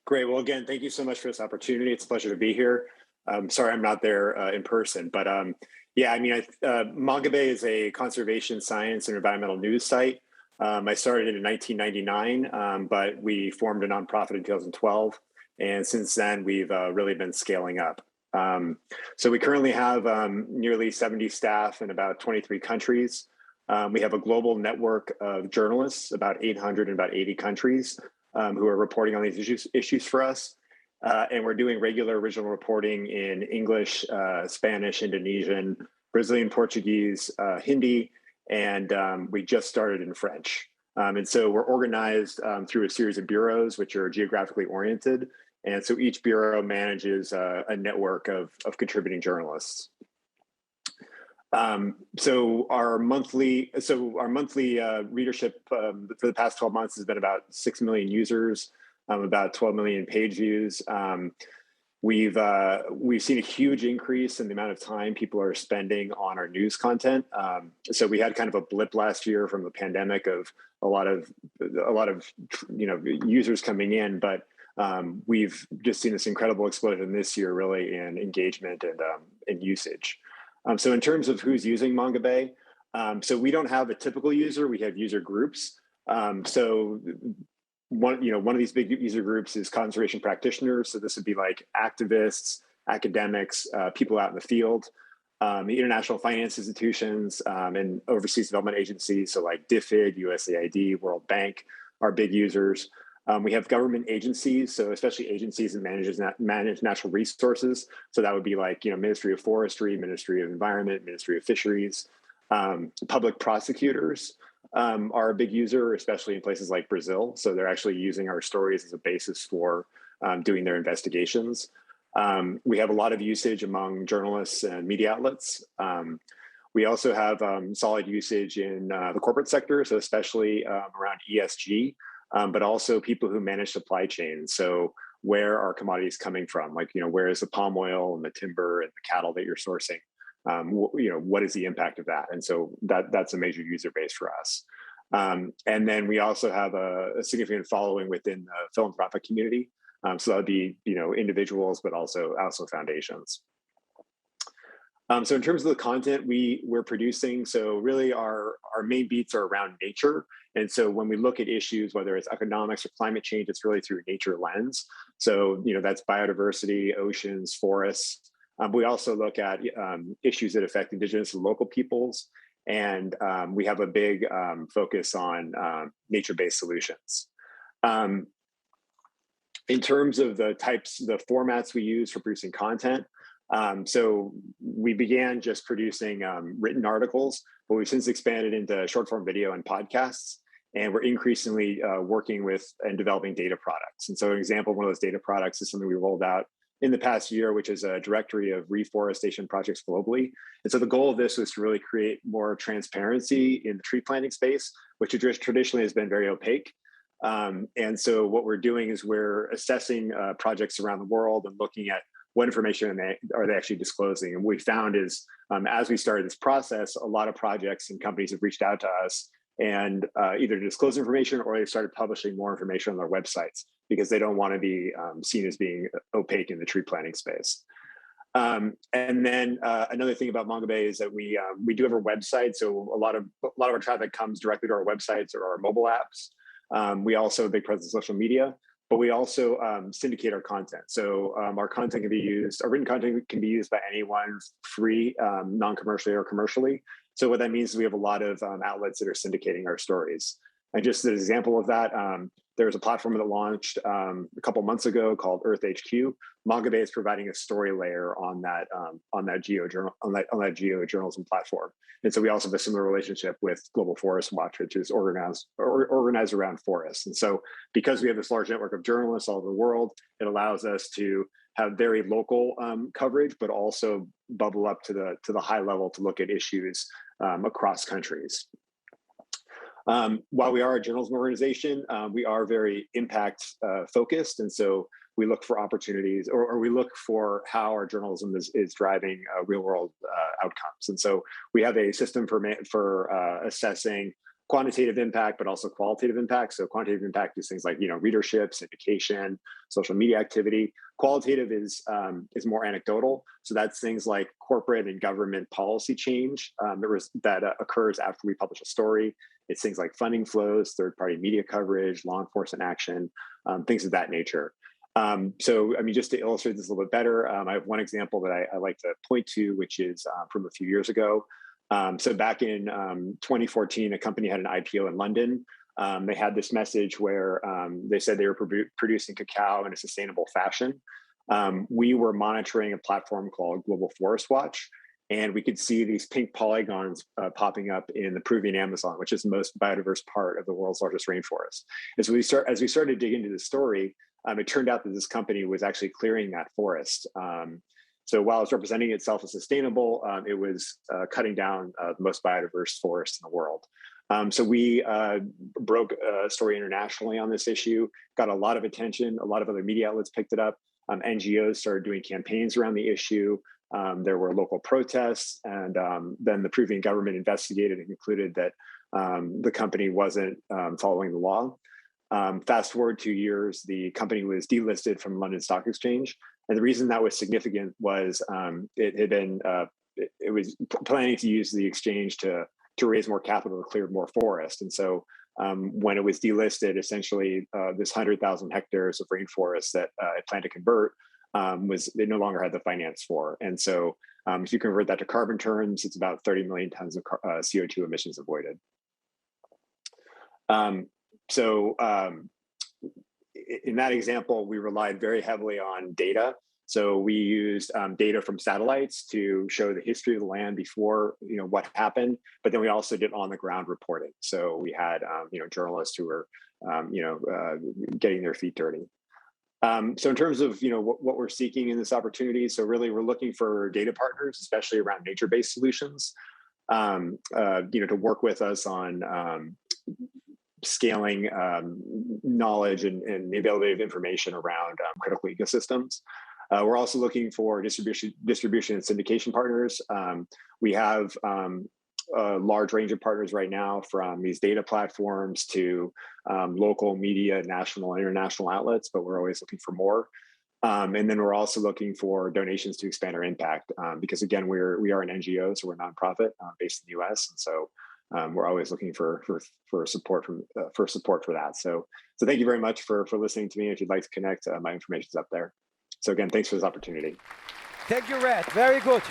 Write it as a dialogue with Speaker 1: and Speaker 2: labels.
Speaker 1: Great. Well, again, thank you so much for this opportunity. It's a pleasure to be here. Sorry I'm not there in person, but yeah, I mean, Mongabay is a conservation science and environmental news site. I started it in 1999, but we formed a nonprofit in 2012. And since then, we've really been scaling up. So we currently have nearly 70 staff in about 23 countries. We have a global network of journalists, about 800 in about 80 countries, who are reporting on these issues for us. And we're doing regular original reporting in English, Spanish, Indonesian, Brazilian Portuguese, Hindi, and we just started in French. And so we're organized through a series of bureaus, which are geographically oriented. And so each bureau manages a network of contributing journalists. So our monthly readership for the past 12 months has been about 6 million users, about 12 million page views. We've seen a huge increase in the amount of time people are spending on our news content. So we had kind of a blip last year from the pandemic of a lot of users coming in, but we've just seen this incredible explosion this year, really, in engagement and usage. So in terms of who's using Mongabay, so we don't have a typical user, we have user groups. So one of these big user groups is conservation practitioners. So this would be like activists, academics, people out in the field, the international finance institutions, and overseas development agencies. So like DFID, USAID, World Bank are big users. We have government agencies, so especially agencies that manage natural resources. So that would be like, Ministry of Forestry, Ministry of Environment, Ministry of Fisheries. Public prosecutors are a big user, especially in places like Brazil. So they're actually using our stories as a basis for doing their investigations. We have a lot of usage among journalists and media outlets. We also have solid usage in the corporate sector, so especially around ESG. But also people who manage supply chains. So where are commodities coming from? Like, where is the palm oil and the timber and the cattle that you're sourcing? What is the impact of that? And so that's a major user base for us. And then we also have a significant following within the philanthropic community. So that would be, individuals, but also foundations. So in terms of the content we're producing, so really our main beats are around nature. And so when we look at issues, whether it's economics or climate change, it's really through a nature lens. So, that's biodiversity, oceans, forests. We also look at issues that affect indigenous and local peoples. And we have a big focus on nature-based solutions. In terms of the formats we use for producing content, so we began just producing written articles, but we've since expanded into short form video and podcasts. And we're increasingly working with and developing data products. And so an example of one of those data products is something we rolled out in the past year, which is a directory of reforestation projects globally. And so the goal of this was to really create more transparency in the tree planting space, which traditionally has been very opaque. And so what we're doing is we're assessing projects around the world and looking at what information are they actually disclosing. And what we found is, as we started this process, a lot of projects and companies have reached out to us and either disclose information or they started publishing more information on their websites because they don't want to be seen as being opaque in the tree planting space. And then another thing about Mongabay is that we do have a website. So a lot of our traffic comes directly to our websites or our mobile apps. We also have a big presence on social media, but we also syndicate our content. So our written content can be used by anyone free, non-commercially or commercially. So what that means is we have a lot of outlets that are syndicating our stories. And just as an example of that, there was a platform that launched a couple months ago called Earth HQ. Mongabay is providing a story layer on that geojournalism platform. And so we also have a similar relationship with Global Forest Watch, which is organized around forests. And so because we have this large network of journalists all over the world, it allows us to have very local coverage, but also bubble up to the high level to look at issues across countries. While we are a journalism organization, we are very impact focused. And so we look for opportunities or we look for how our journalism is driving real world outcomes. And so we have a system for assessing quantitative impact, but also qualitative impact. So quantitative impact is things like, readership, syndication, social media activity. Qualitative is more anecdotal. So that's things like corporate and government policy change that occurs after we publish a story. It's things like funding flows, third-party media coverage, law enforcement action, things of that nature. So, just to illustrate this a little bit better, I have one example that I like to point to, which is from a few years ago. So back in 2014, a company had an IPO in London. They had this message where they said they were producing cacao in a sustainable fashion. We were monitoring a platform called Global Forest Watch, and we could see these pink polygons popping up in the Peruvian Amazon, which is the most biodiverse part of the world's largest rainforest. And so as we started to dig into the story, it turned out that this company was actually clearing that forest. So while it's representing itself as sustainable, it was cutting down the most biodiverse forest in the world. So we broke a story internationally on this issue, got a lot of attention. A lot of other media outlets picked it up. NGOs started doing campaigns around the issue. There were local protests, and then the Peruvian government investigated and concluded that the company wasn't following the law. Fast forward 2 years, the company was delisted from London Stock Exchange. And the reason that was significant was it was planning to use the exchange to raise more capital to clear more forest. And so when it was delisted, essentially this 100,000 hectares of rainforest that it planned to convert they no longer had the finance for. And so if you convert that to carbon terms, it's about 30 million tons of CO2 emissions avoided. In that example, we relied very heavily on data. So we used data from satellites to show the history of the land before, what happened. But then we also did on-the-ground reporting. So we had, journalists who were, getting their feet dirty. So in terms of, what we're seeking in this opportunity, so really we're looking for data partners, especially around nature-based solutions, to work with us on scaling knowledge and the availability of information around critical ecosystems. We're also looking for distribution and syndication partners. We have a large range of partners right now, from these data platforms to local media, national and international outlets, but we're always looking for more. And then we're also looking for donations to expand our impact, because again, we are an NGO, so we're a nonprofit based in the U.S., and so we're always looking for support for that. So thank you very much for listening to me. If you'd like to connect, my information is up there. So again, thanks for this opportunity.
Speaker 2: Thank you, Rhett. Very good.